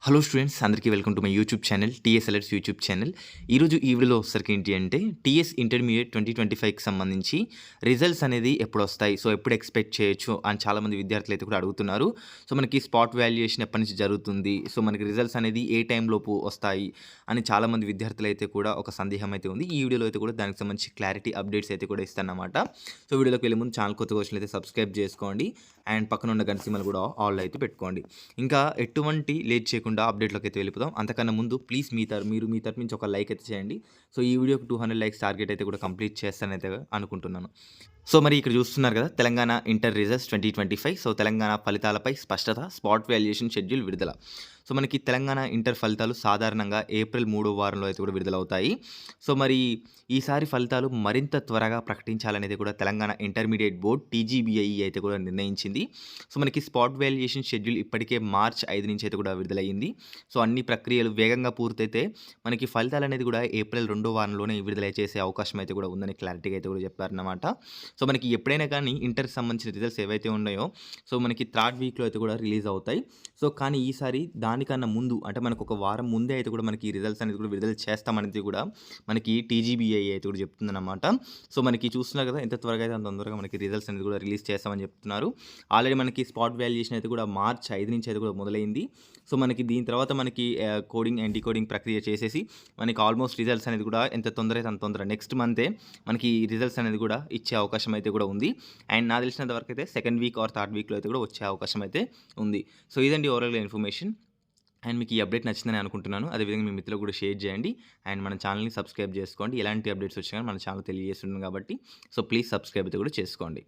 Hello students అందరికీ welcome to my YouTube channel TS alerts YouTube channel. ఈరోజు ఈ వీడియోలో వచ్చేసరికి ఏంటి అంటే టీఎస్ ఇంటర్మీడియట్ 2025కి సంబంధించి రిజల్ట్స్ అనేది ఎప్పుడు వస్తాయి, సో ఎప్పుడు ఎక్స్పెక్ట్ చేయొచ్చు అని చాలామంది విద్యార్థులు అయితే కూడా అడుగుతున్నారు. సో మనకి స్పాట్ వాల్యుయేషన్ ఎప్పటి నుంచి జరుగుతుంది, సో మనకి రిజల్ట్స్ అనేది ఏ టైంలోపు వస్తాయి అని చాలామంది విద్యార్థులు అయితే కూడా ఒక సందేహం అయితే ఉంది. ఈ వీడియోలో అయితే కూడా దానికి సంబంధించి క్లారిటీ అప్డేట్స్ అయితే కూడా ఇస్తానన్నమాట. సో వీడియోలోకి వెళ్ళే ముందు ఛానల్ కొత్తగా వచ్చినట్లయితే సబ్స్క్రైబ్ చేసుకోండి అండ్ పక్కన ఉన్న గంట సింబల్ కూడా ఆల్ అయితే పెట్టుకోండి. ఇంకా ఎటువంటి లేట్ చేయకుండా అప్డేట్లోకి అయితే వెళ్ళిపోదాం. అంతకన్నా ముందు ప్లీజ్ మీరు మీ తరపు నుంచి ఒక లైక్ అయితే చేయండి. సో ఈ వీడియోకి 200 లైక్స్ టార్గెట్ అయితే కూడా కంప్లీట్ చేస్తానైతే అనుకుంటున్నాను. సో మరి ఇక్కడ చూస్తున్నారు కదా, Telangana inter results 2025. So Telangana ఫలితాలపై స్పష్టత, స్పాట్ వాల్యుయేషన్ షెడ్యూల్ విడుదల. సో మనకి తెలంగాణ ఇంటర్ ఫలితాలు సాధారణంగా ఏప్రిల్ 3వ వారంలో అయితే కూడా విడుదలవుతాయి. సో మరి ఈసారి ఫలితాలు మరింత త్వరగా ప్రకటించాలనేది కూడా తెలంగాణ ఇంటర్మీడియట్ బోర్డ్ టీజీబీఐఈ అయితే కూడా నిర్ణయించింది. సో మనకి స్పాట్ వాల్యుయేషన్ షెడ్యూల్ ఇప్పటికే మార్చ్ 5 నుంచి అయితే కూడా విడుదలయ్యింది. సో అన్ని ప్రక్రియలు వేగంగా పూర్తయితే మనకి ఫలితాలు అనేది కూడా ఏప్రిల్ 2వ వారంలోనే విడుదల చేసే అవకాశం అయితే కూడా ఉందని క్లారిటీగా అయితే కూడా చెప్పారన్నమాట. సో మనకి ఎప్పుడైనా కానీ ఇంటర్కి సంబంధించిన రిజల్ట్స్ ఏవైతే ఉన్నాయో సో మనకి థర్డ్ వీక్లో అయితే కూడా రిలీజ్ అవుతాయి. సో కానీ ఈసారి దానికన్నా ముందు అంటే మనకు ఒక వారం ముందే అయితే కూడా మనకి రిజల్ట్స్ అనేది కూడా విడుదల చేస్తామనేది కూడా మనకి టీజీబీఐ అయితే కూడా చెప్తుందన్నమాట. సో మనకి చూస్తున్నారు కదా, ఎంత త్వరగా అయితే అంత తొందరగా మనకి రిజల్ట్స్ అనేది కూడా రిలీజ్ చేస్తామని చెప్తున్నారు. ఆల్రెడీ మనకి స్పాట్ వాల్యుయేషన్ అయితే కూడా మార్చ్ 5 నుంచి అయితే కూడా మొదలైంది. సో మనకి దీని తర్వాత మనకి కోడింగ్ అండ్ డీకోడింగ్ ప్రక్రియ చేసేసి మనకి ఆల్మోస్ట్ రిజల్ట్స్ అనేది కూడా ఎంత తొందర అయితే అంత తొందర నెక్స్ట్ మంతే మనకి రిజల్ట్స్ అనేది కూడా ఇచ్చే అవకాశం అయితే కూడా ఉంది. అండ్ నాకు తెలిసినంత వరకు అయితే సెకండ్ వీక్ ఆర్ థర్డ్ వీక్లో అయితే కూడా వచ్చే అవకాశం అయితే ఉంది. సో ఇదండి ఓవరాల్గా ఇన్ఫర్మేషన్. అండ్ మీకు ఈ అప్డేట్ నచ్చిందని అనుకుంటున్నాను. అదేవిధంగా మీ మిత్రులకు కూడా షేర్ చేయండి అండ్ మన ఛానల్ని సబ్స్క్రైబ్ చేసుకోండి. ఎలాంటి అప్డేట్స్ వచ్చినా మన ఛానల్ తెలియజేస్తున్నాను కాబట్టి సో ప్లీజ్ సబ్స్క్రైబ్ అయితే కూడా చేసుకోండి.